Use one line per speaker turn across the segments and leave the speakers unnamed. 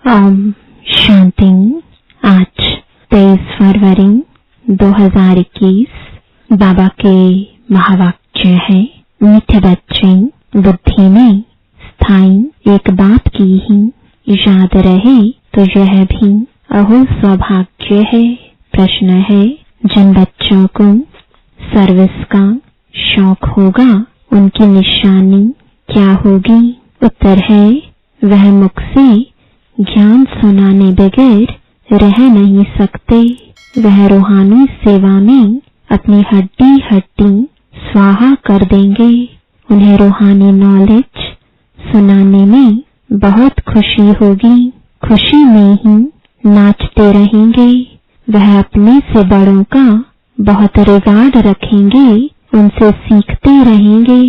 ओम शांति। आज 23 फरवरी 2021 बाबा के महावाक्य है, मीठे बच्चे, बुद्धि में स्थायी एक बात की ही याद रहे तो यह भी अहो सौभाग्य है। प्रश्न है, जिन बच्चों को सर्विस का शौक होगा उनकी निशानी क्या होगी? उत्तर है, वह मुख से ज्ञान सुनाने बगैर रह नहीं सकते। वह रूहानी सेवा में अपनी हड्डी हड्डी स्वाहा कर देंगे। उन्हें रूहानी नॉलेज सुनाने में बहुत खुशी होगी। खुशी में ही नाचते रहेंगे। वह अपने से बड़ों का बहुत रिगार्ड रखेंगे, उनसे सीखते रहेंगे।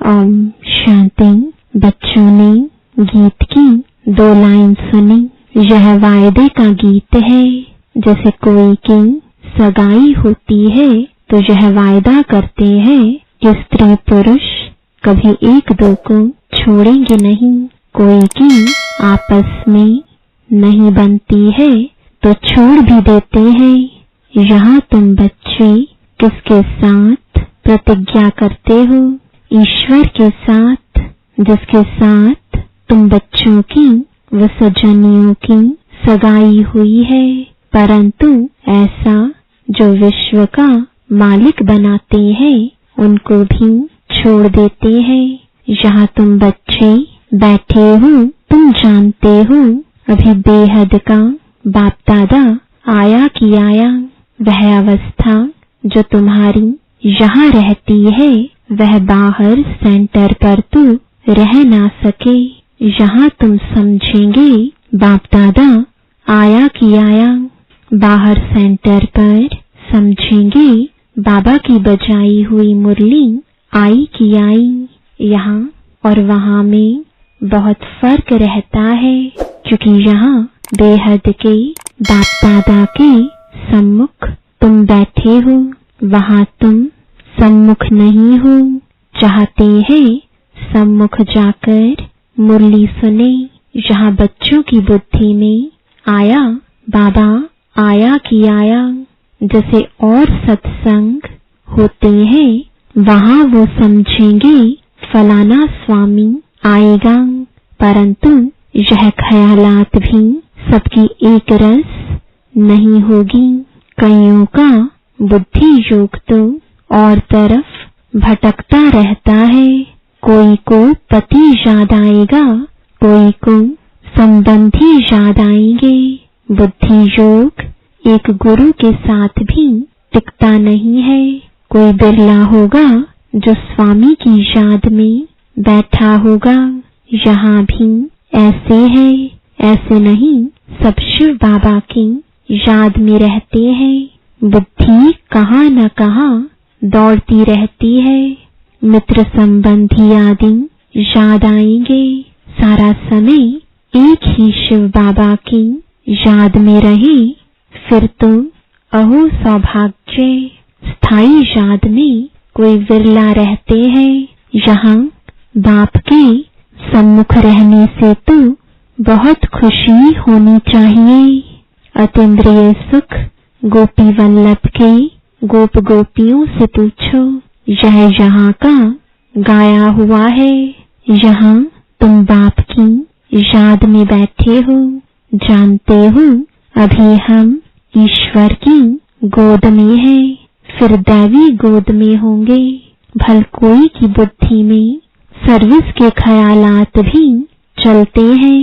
ओम शांति। बच्चों ने गीत की 2 लाइन सुनी। यह वायदे का गीत है। जैसे कोई की सगाई होती है तो यह वायदा करते हैं कि स्त्री पुरुष कभी एक दो को छोड़ेंगे नहीं। कोई की आपस में नहीं बनती है तो छोड़ भी देते हैं। यहाँ तुम बच्चे किसके साथ प्रतिज्ञा करते हो? ईश्वर के साथ, जिसके साथ तुम बच्चों की व सजनियों की सगाई हुई है। परंतु ऐसा जो विश्व का मालिक बनाते हैं उनको भी छोड़ देते हैं। यहाँ तुम बच्चे बैठे हो, तुम जानते हो अभी बेहद का बाप दादा आया कि आया। वह अवस्था जो तुम्हारी यहाँ रहती है वह बाहर सेंटर पर तो रह ना सके। यहाँ तुम समझेंगे बाप दादा आया कि आया। बाहर सेंटर पर समझेंगे बाबा की बजाई हुई मुरली आई कि आई। यहाँ और वहाँ में बहुत फर्क रहता है, क्योंकि यहाँ बेहद के बाप दादा के सम्मुख तुम बैठे हो, वहाँ तुम सम्मुख नहीं हो। चाहते हैं सम्मुख जाकर मुरली सुने। यहाँ बच्चों की बुद्धि में आया बाबा आया कि आया। जैसे और सत्संग होते हैं वहाँ वो समझेंगे फलाना स्वामी आएगा। परंतु यह ख्यालात भी सबकी एक रस नहीं होगी। कईयों का बुद्धि योग तो और तरफ भटकता रहता है। कोई को पति याद आएगा, कोई को संबंधी याद आएंगे। बुद्धि योग एक गुरु के साथ भी टिकता नहीं है। कोई बिरला होगा जो स्वामी की याद में बैठा होगा। यहाँ भी ऐसे है, ऐसे नहीं, सब शिव बाबा की याद में रहते हैं। बुद्धि कहाँ न कहाँ दौड़ती रहती है। मित्र संबंधी आदि याद आएंगे। सारा समय एक ही शिव बाबा की याद में रहे फिर तो अहो सौभाग्य। स्थायी याद में कोई विरला रहते हैं। यहाँ बाप के सम्मुख रहने से तो बहुत खुशी होनी चाहिए। अतीन्द्रिय सुख गोपी वल्लभ के गोप गोपियों से पूछो, यह यहाँ का गाया हुआ है। यहाँ तुम बाप की याद में बैठे हो। जानते हो अभी हम ईश्वर की गोद में हैं, फिर दैवी गोद में होंगे। भल कोई की बुद्धि में सर्विस के ख्यालात भी चलते हैं।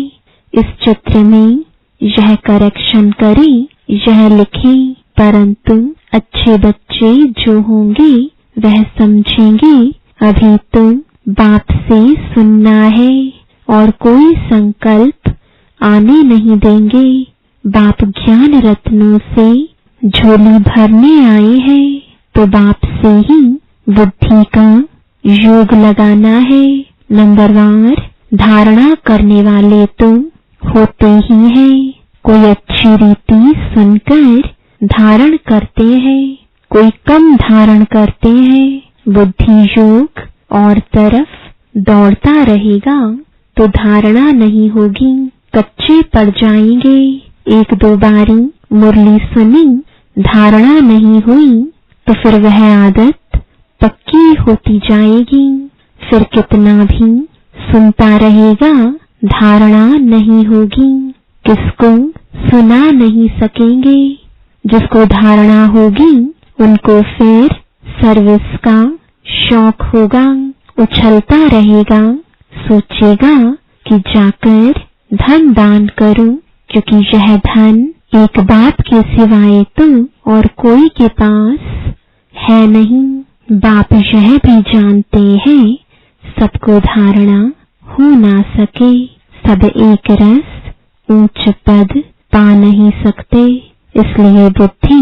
इस चित्र में यह करेक्शन करे, यह लिखे। परंतु अच्छे बच्चे जो होंगे वह समझेंगे अभी तो बाप से सुनना है और कोई संकल्प आने नहीं देंगे। बाप ज्ञान रत्नों से झोली भरने आए हैं तो बाप से ही बुद्धि का योग लगाना है। नंबरवार धारणा करने वाले तो होते ही हैं। कोई अच्छी रीति सुनकर धारण करते हैं, कोई कम धारण करते हैं। बुद्धि योग और तरफ दौड़ता रहेगा तो धारणा नहीं होगी, कच्चे पड़ जाएंगे। एक दो बारी मुरली सुनी, धारणा नहीं हुई तो फिर वह आदत पक्की होती जाएगी। फिर कितना भी सुनता रहेगा, धारणा नहीं होगी। किसको सुना नहीं सकेंगे। जिसको धारणा होगी उनको फिर सर्विस का शौक होगा। उछलता रहेगा, सोचेगा कि जाकर धन दान करूं, क्योंकि यह धन एक बाप के सिवाय तो और कोई के पास है नहीं। बाप यह भी जानते हैं सबको धारणा हो ना सके। सब एक रस ऊंच पद पा नहीं सकते, इसलिए बुद्धि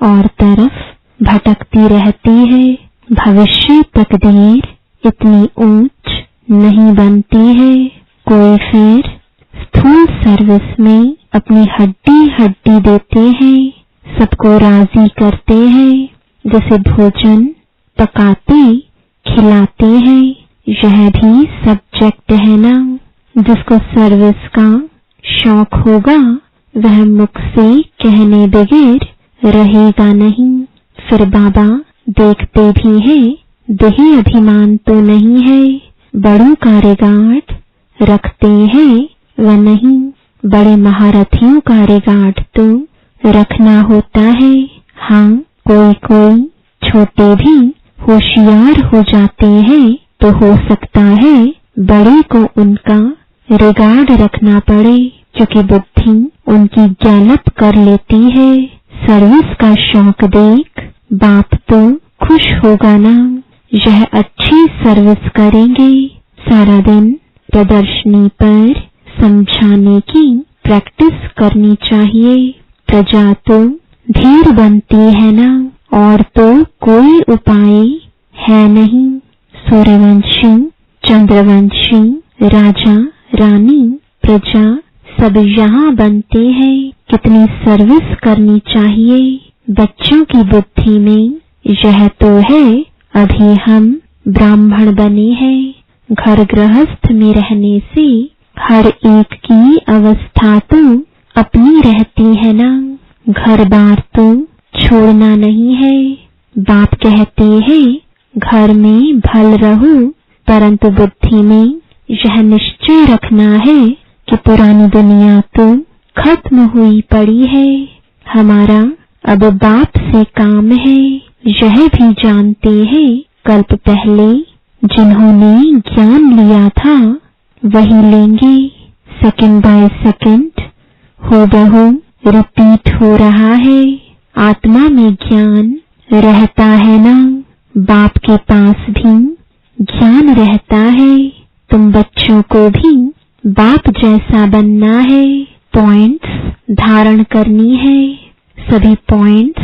और तरफ भटकती रहती है। भविष्य तकदीर इतनी ऊंच नहीं बनती है। कोई फिर स्थूल सर्विस में अपनी हड्डी हड्डी देते हैं, सबको राजी करते हैं। जैसे भोजन पकाते खिलाते हैं, यह भी सब्जेक्ट है ना। जिसको सर्विस का शौक होगा वह मुख से कहने बगैर रहेगा नहीं। फिर बाबा देखते भी हैं, देही अभिमान तो नहीं है। बड़ों का रिगार्ड रखते हैं व नहीं, बड़े महारथियों का रिगार्ड तो रखना होता है। हाँ, कोई कोई छोटे भी होशियार हो जाते हैं तो हो सकता है बड़े को उनका रिगार्ड रखना पड़े, क्योंकि बुद्धि उनकी गैलप कर लेती है। सर्विस का शौक देख बाप तो खुश होगा ना। यह अच्छी सर्विस करेंगे। सारा दिन प्रदर्शनी पर समझाने की प्रैक्टिस करनी चाहिए। प्रजा तो धीर बनती है ना, और तो कोई उपाय है नहीं। सूर्यवंशी, चंद्रवंशी, राजा रानी, प्रजा सब यहाँ बनते हैं। कितनी सर्विस करनी चाहिए। बच्चों की बुद्धि में यह तो है, अभी हम ब्राह्मण बने हैं। घर गृहस्थ में रहने से हर एक की अवस्था तो अपनी रहती है ना। घर बार तो छोड़ना नहीं है। बाप कहते हैं घर में भल रहो, परंतु बुद्धि में यह निश्चय रखना है कि पुरानी दुनिया तो खत्म हुई पड़ी है। हमारा अब बाप से काम है। यह भी जानते हैं कल्प पहले जिन्होंने ज्ञान लिया था वही लेंगे। सेकंड बाय सेकंड हूबहू रिपीट हो रहा है। आत्मा में ज्ञान रहता है ना, बाप के पास भी ज्ञान रहता है। तुम बच्चों को भी बाप जैसा बनना है। पॉइंट्स धारण करनी है। सभी पॉइंट्स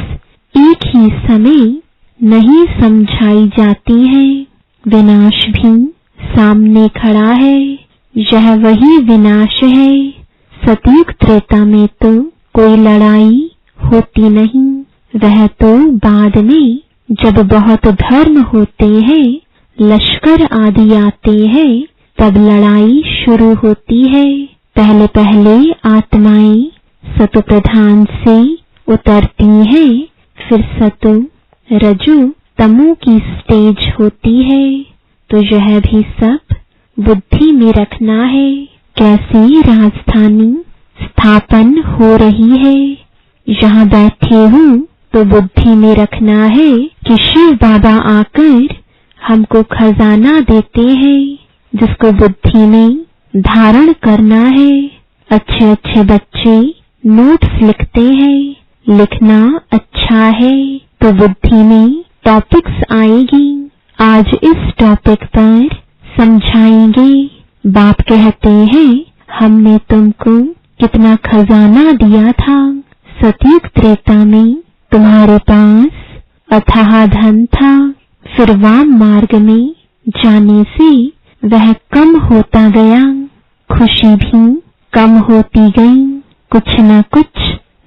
एक ही समय नहीं समझाई जाती हैं। विनाश भी सामने खड़ा है। यह वही विनाश है। सतयुग त्रेता में तो कोई लड़ाई होती नहीं। वह तो बाद में जब बहुत धर्म होते हैं, लश्कर आदि आते हैं, तब लड़ाई शुरू होती है। पहले पहले आत्माएं सतु प्रधान से उतरती हैं, फिर सतु रजु तमो की स्टेज होती है। तो यह भी सब बुद्धि में रखना है। कैसी राजधानी स्थापन हो रही है। यहाँ बैठे हूँ तो बुद्धि में रखना है कि शिव बाबा आकर हमको खजाना देते हैं, जिसको बुद्धि में धारण करना है। अच्छे अच्छे बच्चे नोट्स लिखते हैं। लिखना अच्छा है तो बुद्धि में टॉपिक्स आएगी। आज इस टॉपिक पर समझाएंगे। बाप कहते हैं हमने तुमको कितना खजाना दिया था। सतयुग त्रेता में तुम्हारे पास अथाह धन था, फिर वाम मार्ग में जाने से वह कम होता गया। खुशी भी कम होती गई। कुछ न कुछ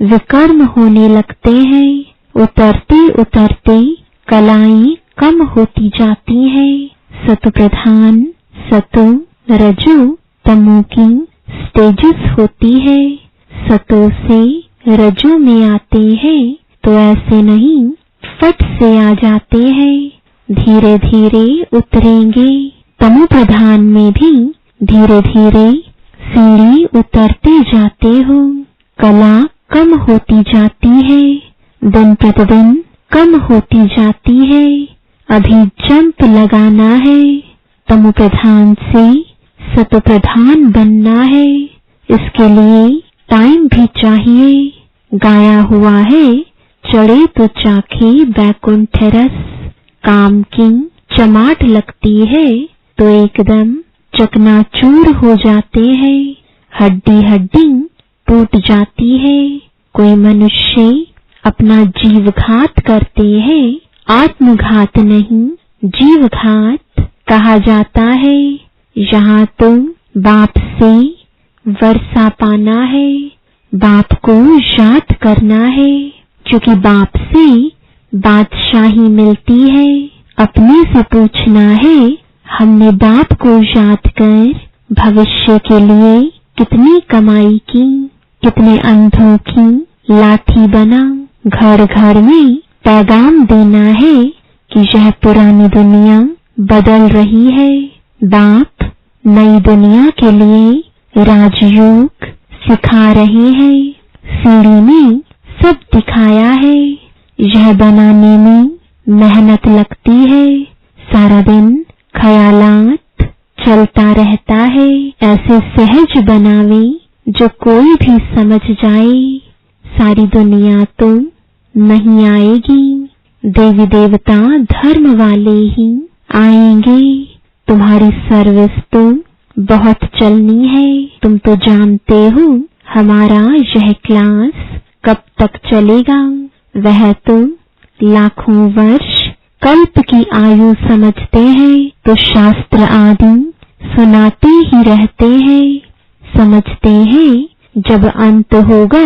विकर्म होने लगते हैं। उतरते उतरते कलाएं कम होती जाती हैं। सतु प्रधान, सतु रजु तमो की स्टेजेस होती है, सतों से रजों में आते हैं तो ऐसे नहीं फट से आ जाते हैं, धीरे धीरे उतरेंगे। तमो प्रधान में भी धीरे धीरे सीढ़ी उतरते जाते हो। कला कम होती जाती है, दिन प्रतिदिन कम होती जाती है। अभी जंप लगाना है, तमो प्रधान से सतो प्रधान बनना है। इसके लिए टाइम भी चाहिए। गाया हुआ है, चढ़े तो चाखे बैकुंठ रस। काम की चमाट लगती है तो एकदम चकनाचूर हो जाते हैं, हड्डी हड्डी टूट जाती है। कोई मनुष्य अपना जीवघात करते हैं, आत्मघात नहीं जीवघात कहा जाता है। यहाँ तो बाप से वर्षा पाना है, बाप को याद करना है, क्योंकि बाप से बादशाही मिलती है। अपने से पूछना है, हमने बाप को याद कर भविष्य के लिए कितनी कमाई की, कितने अंधों की लाठी बना। घर घर में पैगाम देना है कि यह पुरानी दुनिया बदल रही है। बाप नई दुनिया के लिए राजयोग सिखा रहे हैं। सीढ़ी में सब दिखाया है, यह बनाने में मेहनत लगती है। सारा दिन ख्यालात चलता रहता है, ऐसे सहज बनावे जो कोई भी समझ जाए। सारी दुनिया तो नहीं आएगी, देवी देवता धर्म वाले ही आएंगे। तुम्हारी सर्विस तो बहुत चलनी है। तुम तो जानते हो हमारा यह क्लास कब तक चलेगा। वह तो लाखों वर्ष कल्प की आयु समझते हैं तो शास्त्र आदि सुनाते ही रहते हैं। समझते हैं जब अंत होगा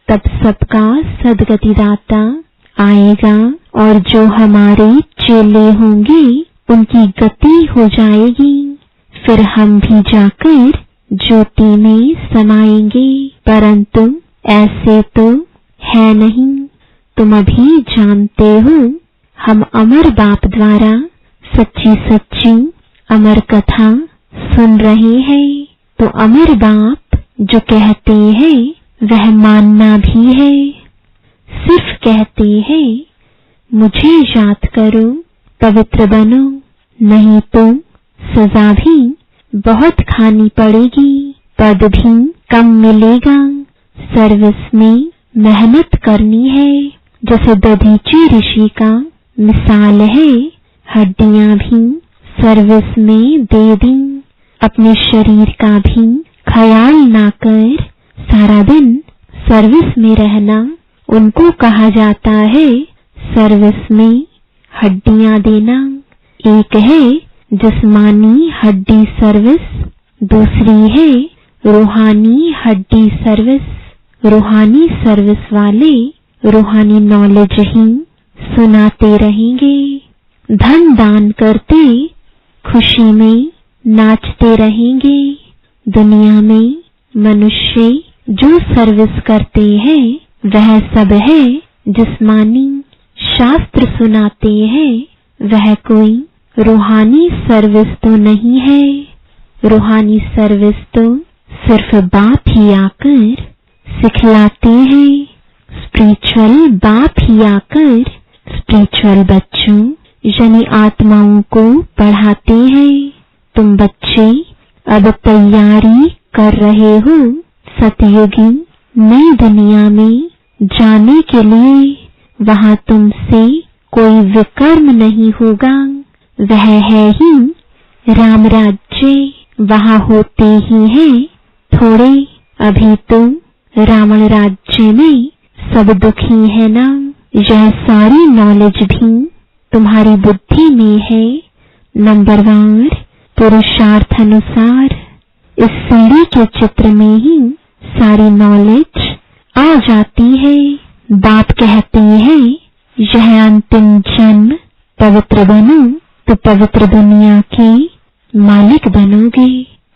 तब सबका सद्गतिदाता आएगा और जो हमारे चेले होंगे उनकी गति हो जाएगी। फिर हम भी जाकर ज्योति में समाएंगे, परंतु ऐसे तो है नहीं। तुम अभी जानते हो हम अमर बाप द्वारा सच्ची सच्ची अमर कथा सुन रहे हैं। तो अमर बाप जो कहते हैं वह मानना भी है। सिर्फ कहते हैं मुझे याद करो, पवित्र बनो, नहीं तो सजा भी बहुत खानी पड़ेगी, पद भी कम मिलेगा। सर्विस में मेहनत करनी है। जैसे दधीची ऋषि का मिसाल है, हड्डियां भी सर्विस में दे दी। अपने शरीर का भी ख्याल ना कर सारा दिन सर्विस में रहना, उनको कहा जाता है सर्विस में हड्डियां देना। एक है जिस्मानी हड्डी सर्विस, दूसरी है रूहानी हड्डी सर्विस। रूहानी सर्विस वाले रूहानी नॉलेज ही सुनाते रहेंगे। धन दान करते खुशी में नाचते रहेंगे। दुनिया में मनुष्य जो सर्विस करते हैं वह सब है जिस्मानी। शास्त्र सुनाते हैं वह कोई रूहानी सर्विस तो नहीं है। रूहानी सर्विस तो सिर्फ बाप ही आकर सिखलाते हैं। स्पिरिचुअल बाप ही आकर स्पिरिचुअल बच्चों यानी आत्माओं को पढ़ाते हैं। तुम बच्चे अब तैयारी कर रहे हो सतयुगी नई दुनिया में जाने के लिए। वहां तुमसे कोई विकर्म नहीं होगा, वह है ही राम राज्य। वहां होते ही हैं थोड़े, अभी तो रावण राज्य में सब दुखी है ना। यह सारी नॉलेज भी तुम्हारी बुद्धि में है, नंबरवार पुरुषार्थ अनुसार। इस सीढ़ी के चित्र में ही सारी नॉलेज आ जाती है। बाप कहते हैं यह अंतिम जन्म पवित्र बनो तो पवित्र दुनिया के मालिक बनोगे।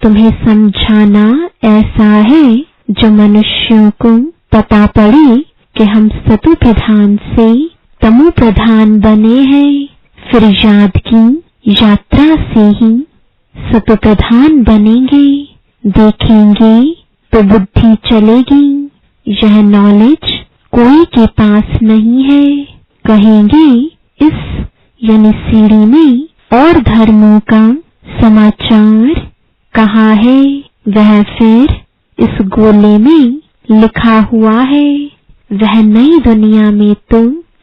तुम्हें समझाना ऐसा है जो मनुष्यों को पता पड़े कि हम सतु प्रधान से तमो प्रधान बने हैं, फिर याद की यात्रा से ही सतु प्रधान बनेंगे। देखेंगे तो बुद्धि चलेगी, यह नॉलेज कोई के पास नहीं है। कहेंगे इस यानी सीढ़ी में और धर्मों का समाचार कहाँ है, वह फिर इस गोले में लिखा हुआ है। वह नई दुनिया में तो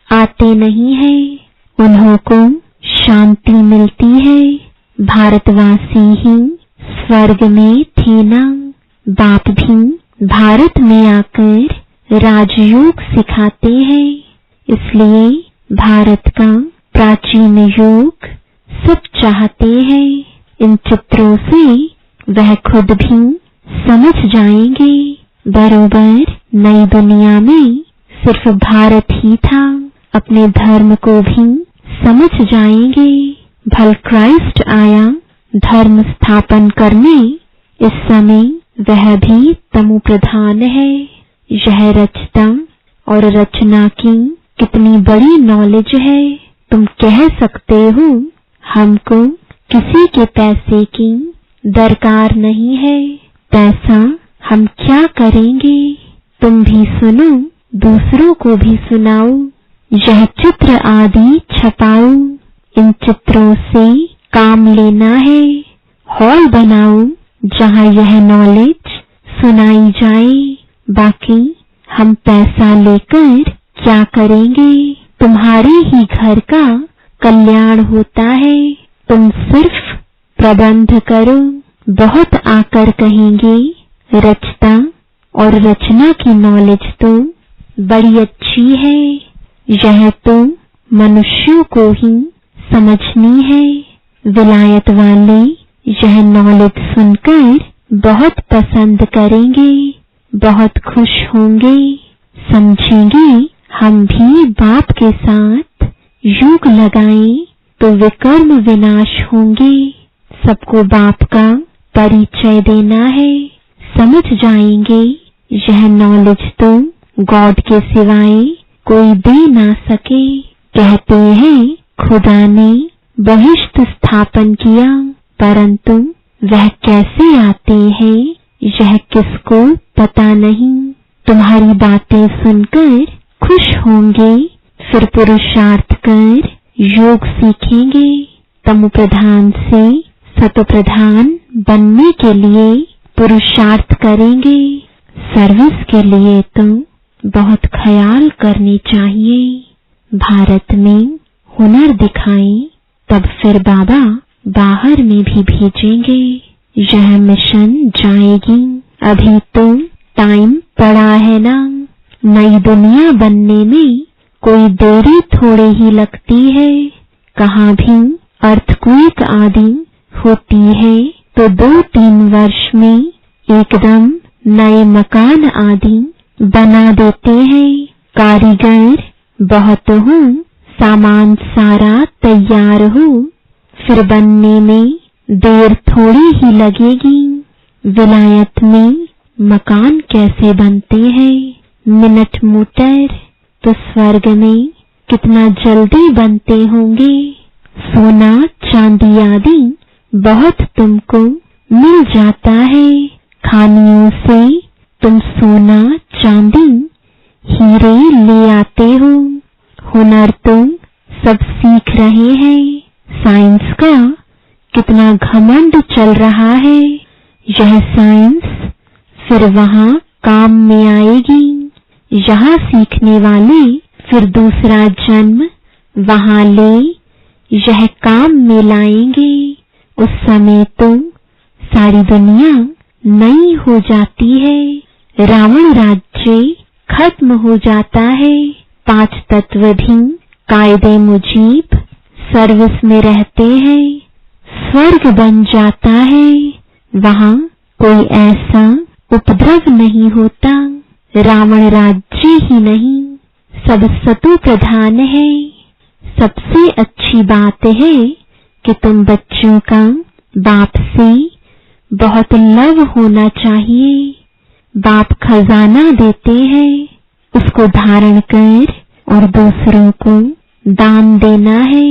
आते नहीं है, उन्हों को शांति मिलती है। भारतवासी ही स्वर्ग में थे ना, बाप भी भारत में आकर राजयोग सिखाते हैं। इसलिए भारत का प्राचीन योग सब चाहते हैं। इन चित्रों से वह खुद भी समझ जाएंगे बरोबर नई दुनिया में सिर्फ भारत ही था। अपने धर्म को भी समझ जाएंगे। भल क्राइस्ट आया धर्म स्थापन करने, इस समय वह भी तमो प्रधान है। यह रचता और रचना की कितनी बड़ी नॉलेज है। तुम कह सकते हो हमको किसी के पैसे की दरकार नहीं है, पैसा हम क्या करेंगे। तुम भी सुनो, दूसरों को भी सुनाओ, यह चित्र आदि छपाओ। इन चित्रों से काम लेना है। हॉल बनाओ जहाँ यह नॉलेज सुनाई जाए। बाकी हम पैसा लेकर क्या करेंगे। तुम्हारे ही घर का कल्याण होता है, तुम सिर्फ प्रबंध करो। बहुत आकर कहेंगे रचता और रचना की नॉलेज तो बड़ी अच्छी है, यह तो मनुष्यों को ही समझनी है। विलायत वाले यह नॉलेज सुनकर बहुत पसंद करेंगे, बहुत खुश होंगे, समझेंगे हम भी बाप के साथ योग लगाएं तो विकर्म विनाश होंगे। सबको बाप का परिचय देना है, समझ जाएंगे यह नॉलेज तो गॉड के सिवाय कोई दे ना सके। कहते हैं खुदा ने बहिष्ठ स्थापन किया, परंतु वह कैसे आते हैं यह किसको पता नहीं। तुम्हारी बातें सुनकर खुश होंगे, फिर पुरुषार्थ कर योग सीखेंगे। तमो प्रधान से सतो प्रधान बनने के लिए पुरुषार्थ करेंगे। सर्विस के लिए तो बहुत ख्याल करनी चाहिए। भारत में हुनर दिखाएं, तब फिर बाबा बाहर में भी भेजेंगे। यह मिशन जाएगी। अभी तो टाइम पड़ा है ना। नई दुनिया बनने में कोई देरी थोड़ी ही लगती है। कहाँ भी अर्थक्वेक आदि होती है तो 2-3 वर्ष में एकदम नए मकान आदि बना देते हैं। कारीगर बहुत हो, सामान सारा तैयार हो, फिर बनने में देर थोड़ी ही लगेगी। विलायत में मकान कैसे बनते हैं, मिनट मोटर, तो स्वर्ग में कितना जल्दी बनते होंगे। सोना चांदी आदि बहुत तुमको मिल जाता है। खानियों से तुम सोना चांदी हीरे ले आते हो। हुनर तुम सब सीख रहे हैं। साइंस का कितना घमंड चल रहा है। यह साइंस फिर वहाँ काम में आएगी। यहाँ सीखने वाले फिर दूसरा जन्म वहाँ ले यह काम में लाएंगे। उस समय तो सारी दुनिया नई हो जाती है। रावण राज्य खत्म हो जाता है। 5 तत्व भी कायदे मुजीब सर्विस में रहते हैं। स्वर्ग बन जाता है। वहाँ कोई ऐसा उपद्रव नहीं होता। रावण राज्य ही नहीं, सब सतो प्रधान है। सबसे अच्छी बात है कि तुम बच्चों का बाप से बहुत लव होना चाहिए। बाप खजाना देते हैं, उसको धारण कर और दूसरों को दान देना है।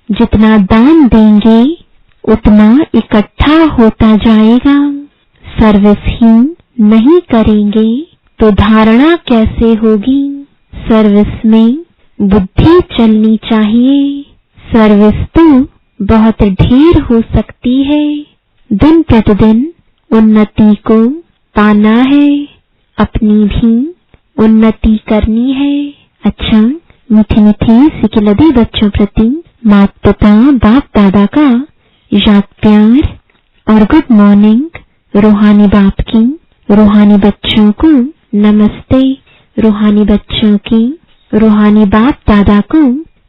जितना दान देंगे उतना इकट्ठा होता जाएगा। सर्विस ही नहीं करेंगे तो धारणा कैसे होगी? सर्विस में बुद्धि चलनी चाहिए। सर्विस तो बहुत ढेर हो सकती है। दिन प्रतिदिन उन्नति को पाना है, अपनी भी उन्नति करनी है। अच्छा, मीठे मीठे सिकिलदी बच्चों प्रति माता पिता बाप दादा का याद प्यार और गुड मॉर्निंग। रूहानी बाप की रूहानी बच्चों को नमस्ते। रूहानी बच्चों की रूहानी बाप दादा को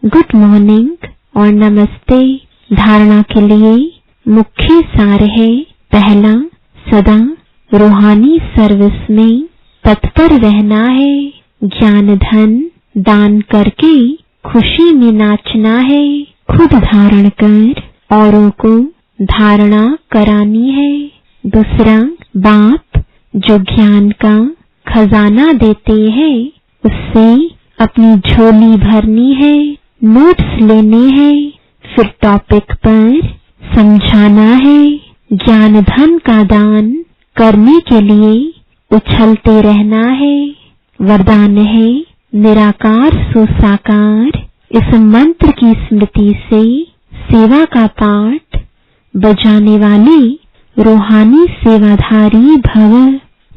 गुड मॉर्निंग और नमस्ते। धारणा के लिए मुख्य सार है, पहला, सदा रूहानी सर्विस में तत्पर रहना है। ज्ञान धन दान करके खुशी में नाचना है। खुद धारण कर औरों को धारणा करानी है। दूसरा, बाप जो ज्ञान का खजाना देते हैं उससे अपनी झोली भरनी है, नोट्स लेने हैं, फिर टॉपिक पर समझाना है। ज्ञान धन का दान करने के लिए उछलते रहना है। वरदान है, निराकार सो साकार। इस मंत्र की स्मृति से सेवा का पाठ बजाने वाले रूहानी सेवाधारी भव।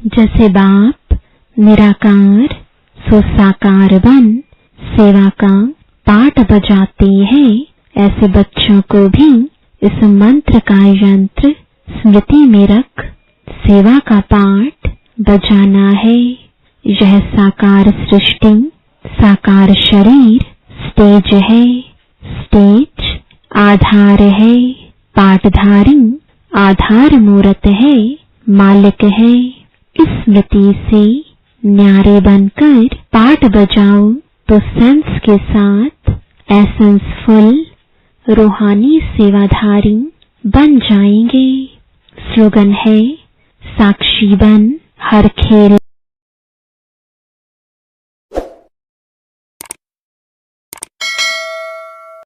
जैसे बाप निराकार सो साकार बन सेवा का पाठ बजाते हैं, ऐसे बच्चों को भी इस मंत्र का यंत्र स्मृति में रख सेवा का पाठ बजाना है। यह साकार सृष्टि, साकार शरीर स्टेज है। स्टेज आधार है, पाठधारी आधार मूर्त है, मालिक है। इस स्मृति से न्यारे बनकर पाठ बजाओ तो सेंस के साथ एसेंसफुल रूहानी सेवाधारी बन जाएंगे। स्लोगन है, साक्षी बन हर खेल